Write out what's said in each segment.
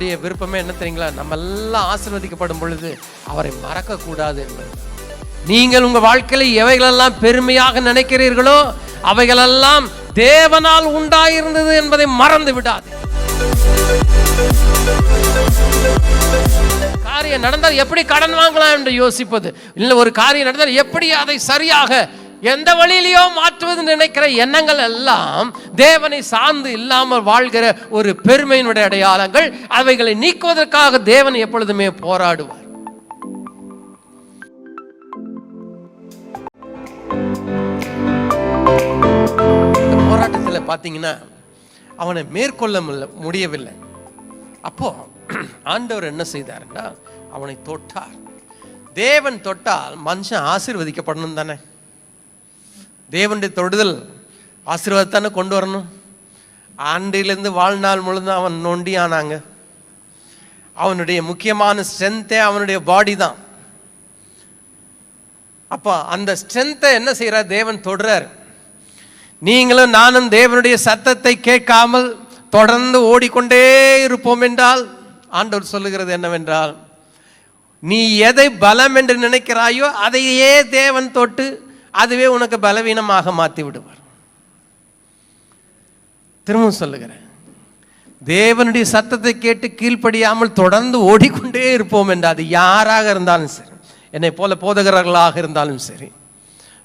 தேவனுடைய விருப்பமே என்ன தெரியுங்களா? நம்ம எல்லாம் ஆசீர்வதிக்கப்படும் பொழுது அவரை மறக்க கூடாது என்பது. நீங்கள் உங்க வாழ்க்கையில எவைகளெல்லாம் பெருமையாக நினைக்கிறீர்களோ அவைகளெல்லாம் தேவனால் உண்டாயிருந்தது என்பதை மறந்து விடாது. காரியம் நடந்தால் எப்படி கடன் வாங்கலாம் என்று யோசிப்பது இல்லை, ஒரு காரியம் நடந்தால் எப்படி அதை சரியாக எந்த வழியிலையோ மாற்றுவது நினைக்கிற எண்ணங்கள் எல்லாம் தேவனை சார்ந்து இல்லாமல் வாழ்கிற ஒரு பெருமையினுடைய அடையாளங்கள். அவைகளை நீக்குவதற்காக தேவன் எப்பொழுதுமே போராடுவார். இந்த போராட்டத்தில் பார்த்தீங்கன்னா அவனை மேற்கொள்ள முடியவில்லை. அப்போ ஆண்டவர் என்ன செய்தார்னா அவனை தொட்டார். தேவன் தொட்டால் மனுஷன் ஆசீர்வதிக்கப்படணும் தானே. தேவனுடைய தொடுதல் ஆசீர்வாதத்தானே கொண்டு வரணும். ஆண்டிலிருந்து வாழ்நாள் முழுதும் அவன் நொண்டி ஆனாங்க. அவனுடைய முக்கியமான ஸ்ட்ரென்த்தே அவனுடைய பாடி தான். அப்போ அந்த ஸ்ட்ரென்த்தை என்ன செய்கிறார்? தேவன் தொடுறார். நீங்களும் நானும் தேவனுடைய சத்தத்தை கேட்காமல் தொடர்ந்து ஓடிக்கொண்டே இருப்போம் என்றால் ஆண்டவர் சொல்லுகிறது என்னவென்றால், நீ எதை பலம் என்று நினைக்கிறாயோ அதையே தேவன் தொட்டு அதுவே உனக்கு பலவீனமாக மாற்றி விடுவார். திரும்பவும் சொல்லுகிறேன், தேவனுடைய சத்தத்தை கேட்டு கீழ்ப்படியாமல் தொடர்ந்து ஓடிக்கொண்டே இருப்போம் என்று, அது யாராக இருந்தாலும் சரி, என்னை போல போதகர்களாக இருந்தாலும் சரி,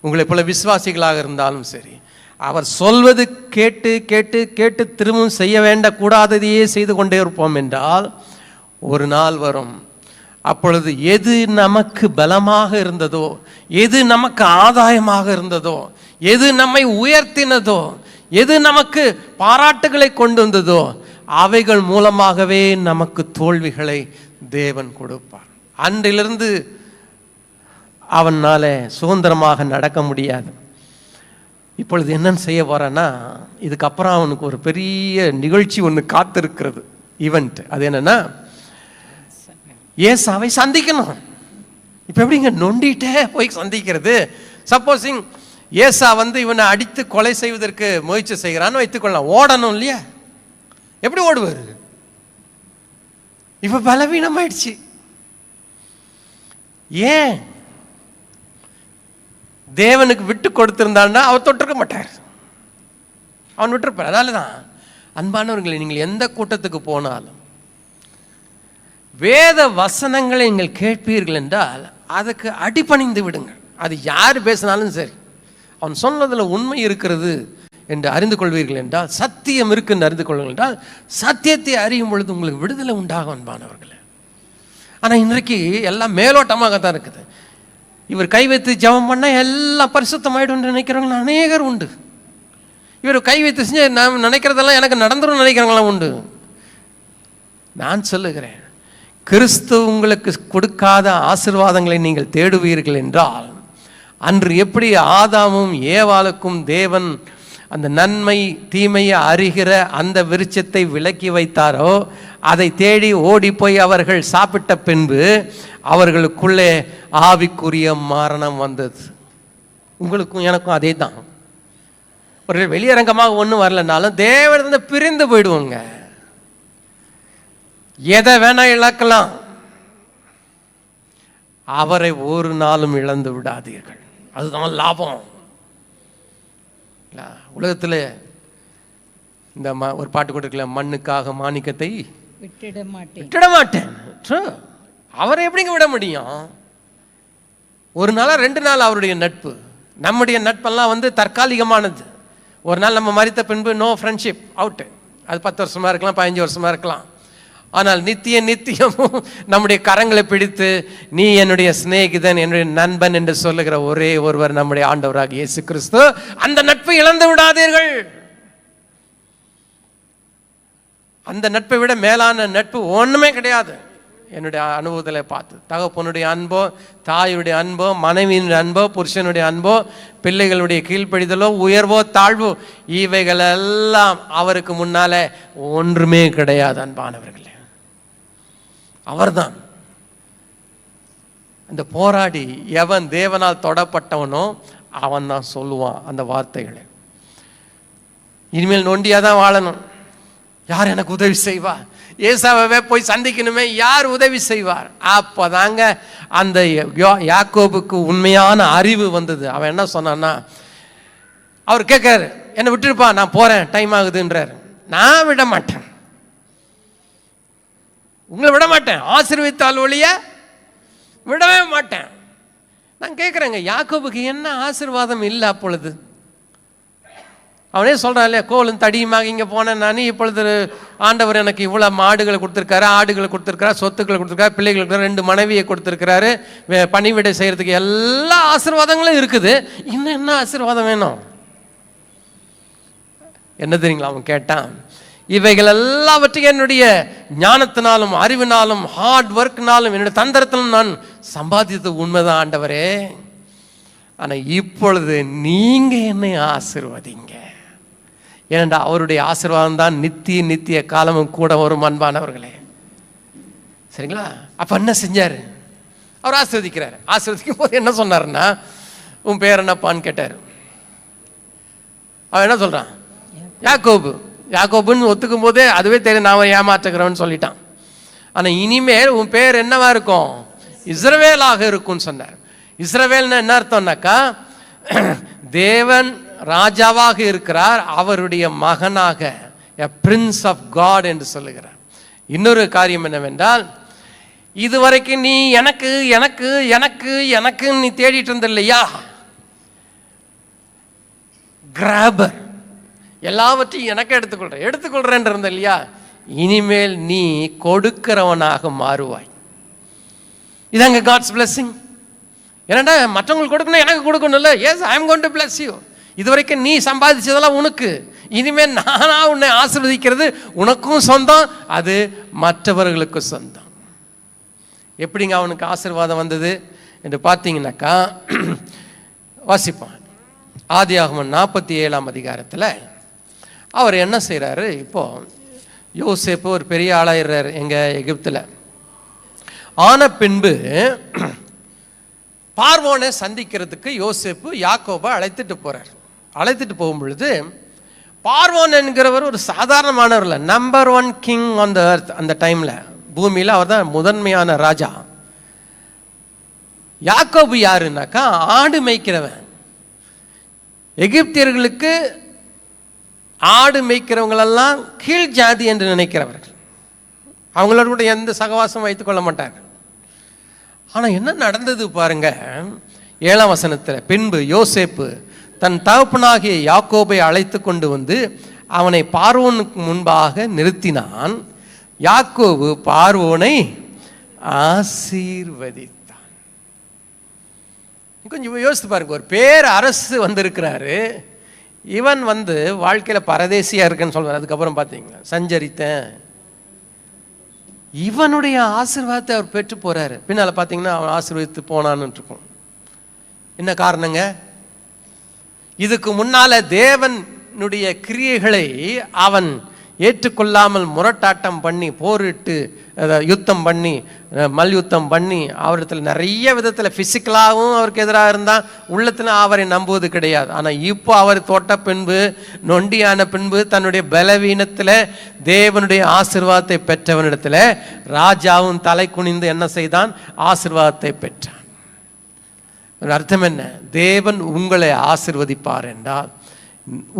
உங்களை போல விசுவாசிகளாக இருந்தாலும் சரி, அவர் சொல்வது கேட்டு கேட்டு கேட்டு திரும்பவும் செய்ய வேண்டக்கூடாததையே செய்து கொண்டே இருப்போம் என்றால் ஒரு நாள் வரும், அப்பொழுது எது நமக்கு பலமாக இருந்ததோ, எது நமக்கு ஆதாயமாக இருந்ததோ, எது நம்மை உயர்த்தினதோ, எது நமக்கு பாராட்டுகளை கொண்டு வந்ததோ அவைகள் மூலமாகவே நமக்கு தோல்விகளை தேவன் கொடுப்பார். அன்றிலிருந்து அவனால சுதந்திரமாக நடக்க முடியாது. இப்பொழுது என்னன்னு செய்ய போறான்னா, இதுக்கப்புறம் அவனுக்கு ஒரு பெரிய நிகழ்ச்சி ஒன்று காத்திருக்கிறது, ஈவெண்ட். அது என்னன்னா, ஏசாவை சந்திக்கணும். இப்போ எப்படிங்க நொண்டிட்டே போய் சந்திக்கிறது? சப்போஸிங் ஏசா இவனை அடித்து கொலை செய்வதற்கு முயற்சி செய்கிறான்னு வைத்துக்கொள்ளலாம். ஓடணும் இல்லையா? எப்படி ஓடுவார்? இப்போ பலவீனமாயிடுச்சு. ஏன்? தேவனுக்கு விட்டு கொடுத்திருந்தான்னா அவர் தொட்டிருக்க மாட்டார், அவன் விட்டுருப்பார். அதனால தான் அன்பானவர்களை, நீங்கள் எந்த கூட்டத்துக்கு போனாலும் வேத வசனங்களை நீங்கள் கேட்பீர்கள் என்றால் அதுக்கு அடிபணிந்து விடுங்கள். அது யார் பேசினாலும் சரி, அவன் சொன்னதில் உண்மை இருக்கிறது என்று அறிந்து கொள்வீர்கள் என்றால், சத்தியம் இருக்கு என்று அறிந்து கொள்வீர்கள் என்றால், சத்தியத்தை அறியும் பொழுது உங்களுக்கு விடுதலை உண்டாகும் அன்பானவர்களே. ஆனால் இன்றைக்கு எல்லாம் மேலோட்டமாக தான் இருக்குது. இவர் கை வைத்து ஜெபம் பண்ணால் எல்லாம் பரிசுத்தமாயிடும் நினைக்கிறவங்க அநேகர் உண்டு. இவர் கை வைத்து செஞ்சு நான் நினைக்கிறதெல்லாம் எனக்கு நடந்துடும் நினைக்கிறவங்களாம் உண்டு. நான் சொல்லுகிறேன், கிறிஸ்து உங்களுக்கு கொடுக்காத ஆசீர்வாதங்களை நீங்கள் தேடுவீர்கள் என்றால், அன்று எப்படி ஆதாமும் ஏவாளுக்கும் தேவன் அந்த நன்மை தீமையை அறிகிற அந்த விருட்சத்தை விலக்கி வைத்தாரோ, அதை தேடி ஓடி போய் அவர்கள் சாப்பிட்ட பின்பு அவர்களுக்குள்ளே ஆவிக்குரிய மரணம் வந்தது. உங்களுக்கும் எனக்கும் அதே தான். ஒரு வெளியரங்கமாக ஒன்றும் வரலனாலும் தேவனிடந்து பிரிந்து போயிடுவோங்க. எதை வேணா இழக்கலாம், அவரை ஒரு நாளும் இழந்து விடாதீர்கள். அதுதான் லாபம். உலகத்தில் இந்த ஒரு பாட்டு கூட இருக்கல, மண்ணுக்காக மாணிக்கத்தை விட்டுட மாட்டேன். அவரை எப்படிங்க விட முடியும்? ஒரு நாளா 2 நாள் அவருடைய நட்பு. நம்முடைய நட்பெல்லாம் தற்காலிகமானது. ஒரு நாள் நம்ம மரித்த பின்பு நோ ஃப்ரெண்ட்ஷிப், அவுட்டு. அது 10 வருஷமா இருக்கலாம், 15 வருஷமா இருக்கலாம். ஆனால் நித்தியமும் நம்முடைய கரங்களை பிடித்து நீ என்னுடைய சிநேகிதன், என்னுடைய நண்பன் என்று சொல்லுகிற ஒரே ஒருவர் நம்முடைய ஆண்டவராக இயேசு கிறிஸ்து. அந்த நட்பை இழந்து விடாதீர்கள். அந்த நட்பை விட மேலான நட்பு ஒன்றுமே கிடையாது. என்னுடைய அனுபவத்தில் பார்த்து, தகப்பனுடைய அன்போ, தாயுடைய அன்போ, மனைவியினுடைய அன்போ, புருஷனுடைய அன்போ, பிள்ளைகளுடைய கீழ்ப்படிதலோ, உயர்வோ தாழ்வோ, இவைகளெல்லாம் அவருக்கு முன்னால ஒன்றுமே கிடையாது அன்பானவர்களே. அவர்தான் அந்த போராடி. எவன் தேவனால் தொடப்பட்டவனோ அவன் தான் சொல்லுவான் அந்த வார்த்தைகளை. இனிமேல் நொண்டியாக தான் வாழணும். யார் எனக்கு உதவி செய்வா, ஏசாவை போய் சந்திக்கணுமே, யார் உதவி செய்வார்? அப்போதாங்க அந்த யாக்கோபுக்கு உண்மையான அறிவு வந்தது. அவன் என்ன சொன்னான்னா, அவர் கேட்காரு, என்னை விட்டுருப்பா, நான் போறேன், டைம் ஆகுதுன்றார். நான் விட மாட்டேன், உங்களை விட மாட்டேன், ஆசீர்வதித்தால் ஒழிய விடவே மாட்டேன். நான் கேட்குறேங்க, யாக்கோபுக்கு என்ன ஆசீர்வாதம் இல்லை அப்பொழுது? அவனே சொல்கிறான் இல்லையா, கோலும் தடியுமாக இங்கே போனேன் நான், இப்பொழுது ஆண்டவர் எனக்கு இவ்வளோ மாடுகளை கொடுத்துருக்காரு, ஆடுகளை கொடுத்துருக்காரு, சொத்துக்களை கொடுத்துருக்காரு, பிள்ளைகளுக்கு 2 மனைவியை கொடுத்துருக்கிறாரு, பணிவிடை செய்கிறதுக்கு எல்லா ஆசீர்வாதங்களும் இருக்குது, இன்னும் என்ன ஆசீர்வாதம் வேணும்? என்ன தெரியுங்களா அவன் கேட்டான், இவைகள் எல்லாவற்றையும் என்னுடைய ஞானத்தினாலும் அறிவினாலும் ஹார்ட் ஒர்க்னாலும் என்னுடைய தந்திரத்திலும் நான் சம்பாதித்தது உண்மைதான் ஆண்டவரே, ஆனால் இப்பொழுது நீங்க என்னை ஆசீர்வதிங்க. ஏனென்றா அவருடைய ஆசீர்வாதம் தான் நித்திய காலமும் கூட வரும். அன்பானவர்களே, சரிங்களா? அப்ப என்ன செஞ்சாரு? அவர் ஆசீர்வதிக்கிறார். ஆசீர்வதிக்கும் போது என்ன சொன்னாருன்னா, உன் பேர் என்னப்பான்னு கேட்டார். அவன் என்ன சொல்றான்? யாக்கோபு. யாக்கோபுன்னு ஒத்துக்கும் போதே அதுவே தெரியும் நான் ஏமாற்றுகிறவன் சொல்லிட்டான். ஆனா இனிமேல் உன் பேர் என்னவா இருக்கும்? இஸ்ரவேலாக இருக்கும்னு சொன்னார். இஸ்ரவேல்னா என்ன அர்த்தம்னாக்கா, தேவன் ராஜாவாக இருக்கிறார், அவருடைய மகனாக a prince of God என்று சொல்லுகிறார். இன்னொரு காரியம் என்னவென்றால், இதுவரைக்கும் நீ எனக்கு எனக்கு எனக்கு எனக்கு நீ தேடிட்டு இருந்த இல்லையா, கிராபர், எல்லாவற்றையும் எனக்கு எடுத்துக்கொள்றேன் இருந்த இல்லையா, இனிமேல் நீ கொடுக்கிறவனாக மாறுவாய். இதாங்க காட்ஸ் பிளெஸிங். ஏன்னா மற்றவங்களுக்கு கொடுக்கணும், எனக்கு கொடுக்கணும் இல்லை. Yes, I am going to bless you. இதுவரைக்கும் நீ சம்பாதிச்சதெல்லாம் உனக்கு, இனிமேல் நானா உன்னை ஆசீர்வதிக்கிறது உனக்கும் சொந்தம், அது மற்றவர்களுக்கும் சொந்தம். எப்படிங்க அவனுக்கு ஆசீர்வாதம் வந்தது என்று பார்த்தீங்கன்னாக்கா, வாசிப்பான் ஆதியாகமம் 47ஆம் அதிகாரத்தில் அவர் என்ன செய்கிறாரு, இப்போ யோசேப்பு ஒரு பெரிய ஆளாயிடுறாரு எங்கள் எகிப்தில். ஆன பின்பு பார்வோனை சந்திக்கிறதுக்கு யோசேப்பு யாக்கோபை அழைத்துட்டு போறார். அழைத்துட்டு போகும் பொழுது பார்வோன் என்கிறவர் ஒரு சாதாரணமானவர் இல்லை, number 1 king on the earth. அந்த டைம்ல பூமியில் அவர் தான் முதன்மையான ராஜா. யாக்கோபு யாருன்னாக்கா ஆடு மேய்க்கிறவன். எகிப்தியர்களுக்கு ஆடு மேய்க்கிறவங்களெல்லாம் கீழ் ஜாதி என்று நினைக்கிறவர்கள், அவங்களோட கூட எந்த சகவாசம் வைத்துக் கொள்ள மாட்டார்கள். ஆனால் என்ன நடந்தது பாருங்க, 7ஆம் வசனத்தில், பின்பு யோசேப்பு தன் தகப்பனாகிய யாக்கோபை அழைத்து கொண்டு வந்து அவனை பார்வோனுக்கு முன்பாக நிறுத்தினான். யாக்கோபு பார்வோனை ஆசீர்வதித்தான். கொஞ்சம் யோசித்து பாருங்க, ஒரு பேர் அரசு வந்திருக்கிறாரு, இவன் வாழ்க்கையில் பரதேசியா இருக்குன்னு சொல்வார். அதுக்கப்புறம் பார்த்தீங்கன்னா சஞ்சரித்தேன், இவனுடைய ஆசீர்வாதத்தை அவர் பெற்று போறாரு. பின்னால் பார்த்தீங்கன்னா அவன் ஆசீர்வதித்து போனான்னு இருக்கும். என்ன காரணங்க? இதுக்கு முன்னால தேவனுடைய கிரியைகளை அவன் ஏற்றுக்கொள்ளாமல் முரட்டாட்டம் பண்ணி, போரிட்டு, யுத்தம் பண்ணி, மல்யுத்தம் பண்ணி, அவரிடத்தில் நிறைய விதத்தில் பிசிக்கலாகவும் அவருக்கு எதிராக இருந்தால் உள்ளத்தில் அவரை நம்புவது கிடையாது. ஆனால் இப்போ அவர் தொட்ட பின்பு, நொண்டியான பின்பு, தன்னுடைய பலவீனத்தில் தேவனுடைய ஆசீர்வாதத்தை பெற்றவனிடத்தில் ராஜாவும் தலை குனிந்து என்ன செய்தான்? ஆசீர்வாதத்தை பெற்றான். அர்த்தம் என்ன? தேவன் உங்களை ஆசீர்வதிப்பார் என்றால்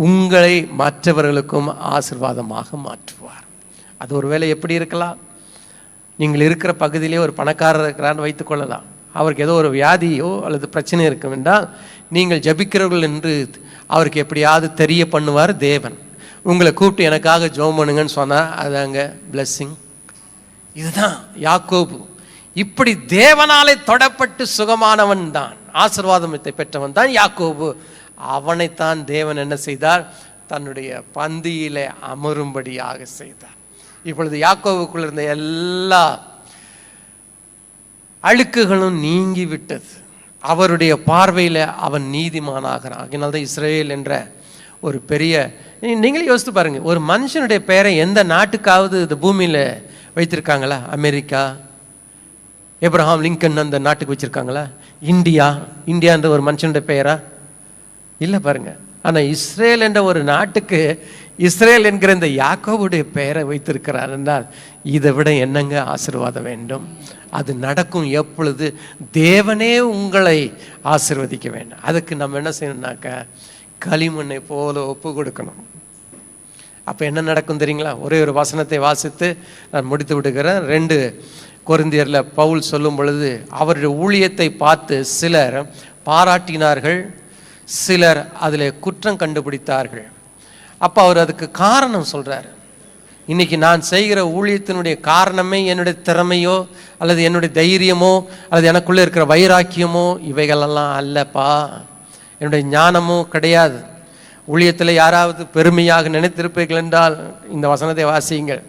உங்களை மற்றவர்களுக்கும் ஆசீர்வாதமாக மாற்றுவார். அது ஒருவேளை எப்படி இருக்கலாம்? நீங்கள் இருக்கிற பகுதியிலே ஒரு பணக்காரர் இருக்கிறான்னு வைத்துக்கொள்ளலாம். அவருக்கு ஏதோ ஒரு வியாதியோ அல்லது பிரச்சனை இருக்கும் என்றால் நீங்கள் ஜபிக்கிறவர்கள் என்று அவருக்கு எப்படியாவது தெரிய பண்ணுவார் தேவன். உங்களை கூப்பிட்டு எனக்காக ஜெபம் பண்ணுங்கன்னு சொன்னால் அதாங்க பிளெஸ்ஸிங். இதுதான் யாக்கோபு. இப்படி தேவனாலே தொடப்பட்டு சுகமானவன் தான், ஆசீர்வாதத்தை பெற்றவன் தான் யாக்கோபு. அவனைத்தான் தேவன் என்ன செய்தார்? தன்னுடைய பந்தியிலே அமரும்படியாக செய்தார். இப்பொழுது யாக்கோவுக்குள்ள இருந்த எல்லா அழுக்குகளும் நீங்கி விட்டது. அவருடைய பார்வையில் அவன் நீதிமானாகிறான். அதனால்தான் இஸ்ரவேல் என்ற ஒரு பெரிய, நீங்களே யோசித்து பாருங்க, ஒரு மனுஷனுடைய பெயரை எந்த நாட்டுக்காவது இந்த பூமியில் வைத்திருக்காங்களா? அமெரிக்கா, ஏப்ரஹாம் லிங்கன் அந்த நாட்டுக்கு வச்சிருக்காங்களா? இந்தியான்ற ஒரு மனுஷனுடைய பெயரா? இல்லை பாருங்க. ஆனால் இஸ்ரேல் என்ற ஒரு நாட்டுக்கு இஸ்ரேல் என்கிற இந்த யாக்கோபுடைய பெயரை வைத்திருக்கிறார் என்றால் இதை விட என்னங்க ஆசீர்வாதம் வேண்டும்? அது நடக்கும் எப்பொழுது தேவனே உங்களை ஆசீர்வதிக்க வேண்டும். அதுக்கு நம்ம என்ன செய்யணும்னாக்கா களிமண்ணை போல ஒப்பு கொடுக்கணும். அப்போ என்ன நடக்கும் தெரியுங்களா? ஒரே ஒரு வசனத்தை வாசித்து நான் முடித்து விடுகிறேன். 2 கொரிந்தியரில் பவுல் சொல்லும் பொழுது அவருடைய ஊழியத்தை பார்த்து சிலர் பாராட்டினார்கள், சிலர் அதில் குற்றம் கண்டுபிடித்தார்கள். அப்போ அவர் அதுக்கு காரணம் சொல்கிறார். இன்னைக்கு நான் செய்கிற ஊழியத்தினுடைய காரணமே என்னுடைய திறமையோ அல்லது என்னுடைய தைரியமோ அல்லது எனக்குள்ளே இருக்கிற வைராக்கியமோ இவைகளெல்லாம் அல்லப்பா, என்னுடைய ஞானமோ கிடையாது. ஊழியத்தில் யாராவது பெருமையாக நினைத்திருப்பீர்கள் என்றால் இந்த வசனத்தை வாசியுங்கள்.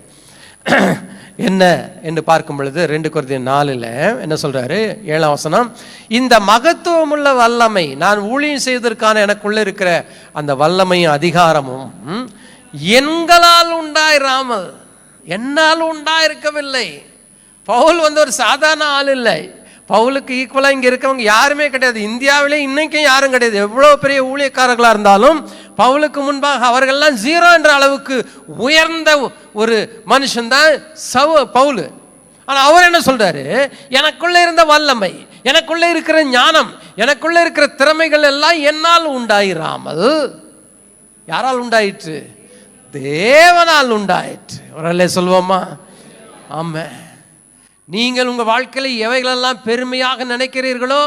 என்ன என்று பார்க்கும் பொழுது 2 கொரிந்தியர் 4 என்ன சொல்றாரு? 7ஆம் வசனம், இந்த மகத்துவமுள்ள வல்லமை, நான் ஊழியம் செய்வதற்கான எனக்குள்ள இருக்கிற அந்த வல்லமையும் அதிகாரமும் எங்களால் உண்டாயிராமல், என்னால் உண்டாயிருக்கவில்லை. பவுல் ஒரு சாதாரண ஆள் இல்லை. பவுலுக்கு ஈக்குவலாக இங்கே இருக்கவங்க யாருமே கிடையாது. இந்தியாவிலே இன்னைக்கும் யாரும் கிடையாது. எவ்வளோ பெரிய ஊழியக்காரர்களாக இருந்தாலும் பவுலுக்கு முன்பாக அவர்கள்லாம் 0 என்ற அளவுக்கு உயர்ந்த ஒரு மனுஷன்தான் பவுல். ஆனால் அவர் என்ன சொல்றாரு? எனக்குள்ள இருந்த வல்லமை, எனக்குள்ள இருக்கிற ஞானம், எனக்குள்ள இருக்கிற திறமைகள் எல்லாம் என்னால் உண்டாயிராமல் யாரால் உண்டாயிற்று? தேவனால் உண்டாயிற்று. ஒரு சொல்வோமா? ஆமா. நீங்கள் உங்கள் வாழ்க்கையில் எவைகளெல்லாம் பெருமையாக நினைக்கிறீர்களோ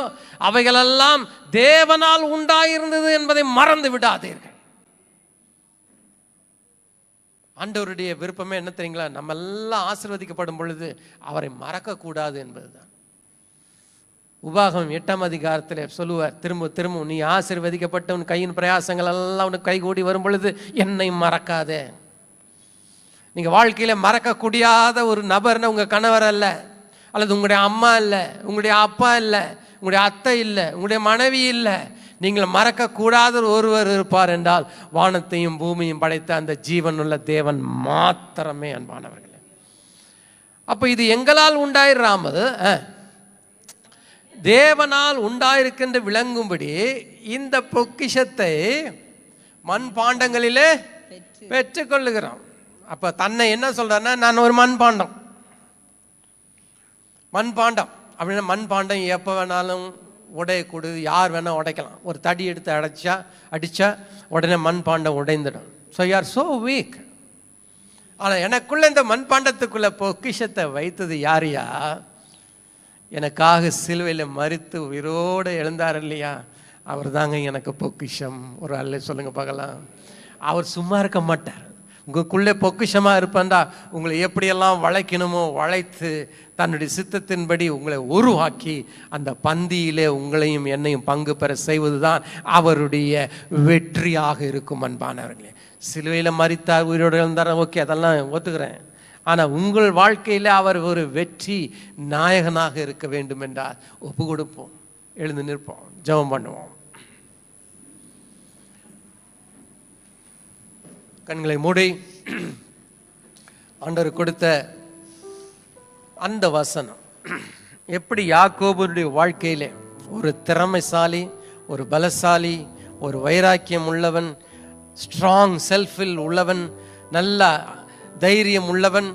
அவைகளெல்லாம் தேவனால் உண்டாயிருந்தது என்பதை மறந்து விடாதீர்கள். ஆண்டவருடைய விருப்பமே என்ன தெரியுங்களா? நம்ம எல்லாம் ஆசீர்வதிக்கப்படும் பொழுது அவரை மறக்கக்கூடாது என்பதுதான். உபாகமம் 8ஆம் அதிகாரத்தில் சொல்லுவார், திரும்ப திரும்ப, நீ ஆசீர்வதிக்கப்பட்ட உன் கையின் பிரயாசங்கள் எல்லாம் உனக்கு கைகூடி வரும் பொழுது என்னை மறக்காதே. நீங்கள் வாழ்க்கையில் மறக்கக்கூடாத ஒரு நபர்னா உங்கள் கணவர் அல்ல, அல்லது உங்களுடைய அம்மா இல்லை, உங்களுடைய அப்பா இல்லை, உங்களுடைய அத்தை இல்லை, உங்களுடைய மனைவி இல்லை. நீங்கள் மறக்கக்கூடாத ஒருவர் இருப்பார் என்றால் வானத்தையும் பூமியும் படைத்த அந்த ஜீவனுள்ள தேவன் மாத்திரமே, அன்பானவர்களே. அப்போ இது எங்களால் உண்டாயிராமல் தேவனால் உண்டாயிருக்கின்ற விளங்கும்படி இந்த பொக்கிஷத்தை மண்பாண்டங்களிலே பெற்றுக்கொள்ளுகிறோம். அப்போ தன்னை என்ன சொல்றாருன்னா, நான் ஒரு மண்பாண்டம். மண்பாண்டம் அப்படின்னா மண்பாண்டம் எப்போ வேணாலும் உடையக்கூடாது, யார் வேணால் உடைக்கலாம். ஒரு தடி எடுத்து அடித்தா உடனே மண்பாண்டம் உடைந்துடும். So you are so weak. ஆனால் எனக்குள்ளே இந்த மண்பாண்டத்துக்குள்ளே பொக்கிஷத்தை வைத்தது யாரையா? எனக்காக சிலுவையில் மரித்து உயிரோடு எழுந்தார் இல்லையா, அவர் தாங்க எனக்கு பொக்கிஷம். ஒரு அல்ல சொல்லுங்க பார்க்கலாம். அவர் சும்மா இருக்க மாட்டார். உங்களுக்குள்ளே பொக்கிஷமாக இருப்பேன்டா, உங்களை எப்படியெல்லாம் வளைக்கணுமோ வளைத்து தன்னுடைய சித்தத்தின்படி உங்களை உருவாக்கி அந்த பந்தியிலே உங்களையும் என்னையும் பங்கு பெற செய்வது தான் அவருடைய வெற்றியாக இருக்கும். அன்பானவர்களே, சிலுவையில் மரித்தார், உயிரோடு எழுந்தார், ஓகே, அதெல்லாம் ஒத்துக்கிறேன். ஆனால் உங்கள் வாழ்க்கையில் அவர் ஒரு வெற்றி நாயகனாக இருக்க வேண்டும் என்றால் ஒப்பு கொடுப்போம், எழுந்து நிற்போம், ஜெபம் பண்ணுவோம். கண்களை மூடி ஆண்டவர் கொடுத்த அந்த வசனம் எப்படி யாக்கோபுடைய வாழ்க்கையிலே ஒரு திறமைசாலி, ஒரு பலசாலி, ஒரு வைராக்கியம் உள்ளவன், ஸ்ட்ராங் செல்ஃபில் உள்ளவன், நல்ல தைரியம் உள்ளவன்,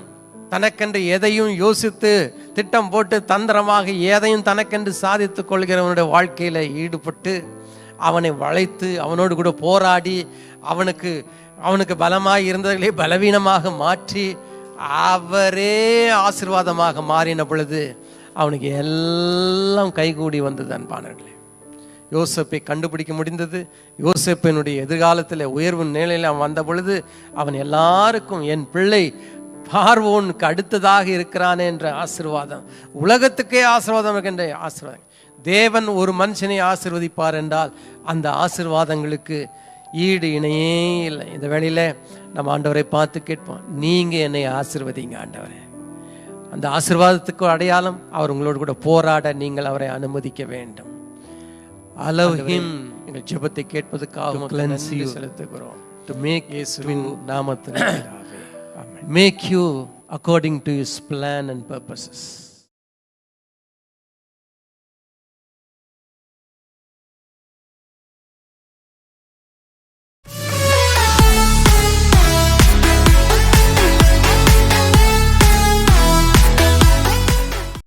தனக்கென்று எதையும் யோசித்து திட்டம் போட்டு தந்திரமாக எதையும் தனக்கென்று சாதித்து கொள்கிறவனுடைய வாழ்க்கையில் ஈடுபட்டு அவனை வளைத்து அவனோடு கூட போராடி அவனுக்கு பலமாக இருந்தவர்களே பலவீனமாக மாற்றி அவரே ஆசீர்வாதமாக மாறின பொழுது அவனுக்கு எல்லாம் கைகூடி வந்தது. அன்பானவர்களே, யோசேப்பை கண்டுபிடிக்க முடிந்தது. யோசேப்பினுடைய எதிர்காலத்தில் உயர்வு நிலையில் அவன் வந்த பொழுது அவன் எல்லாருக்கும் என் பிள்ளை பார்வோனுக்கு அடுத்ததாக இருக்கிறானே என்ற ஆசீர்வாதம், உலகத்துக்கே ஆசீர்வாதம் என்ற ஆசீர்வாதம். தேவன் ஒரு மனுஷனை ஆசீர்வதிப்பார் என்றால் அந்த ஆசீர்வாதங்களுக்கு ஈடு இணையே இல்லை. இந்த வேளையில் நம்ம ஆண்டவரை பார்த்து கேட்போம், நீங்கள் என்னை ஆசீர்வதிங்க ஆண்டவரே. அந்த ஆசீர்வாதத்துக்கு அடையாளம் அவர் உங்களோடு கூட போராட நீங்கள் அவரை அனுமதிக்க வேண்டும். அலோஹிம், எங்கள் ஜெபத்தை கேட்பதற்காக செலுத்துகிறோம். To make இயேசுவின் நாமத்தில் make you according to his plan and purposes.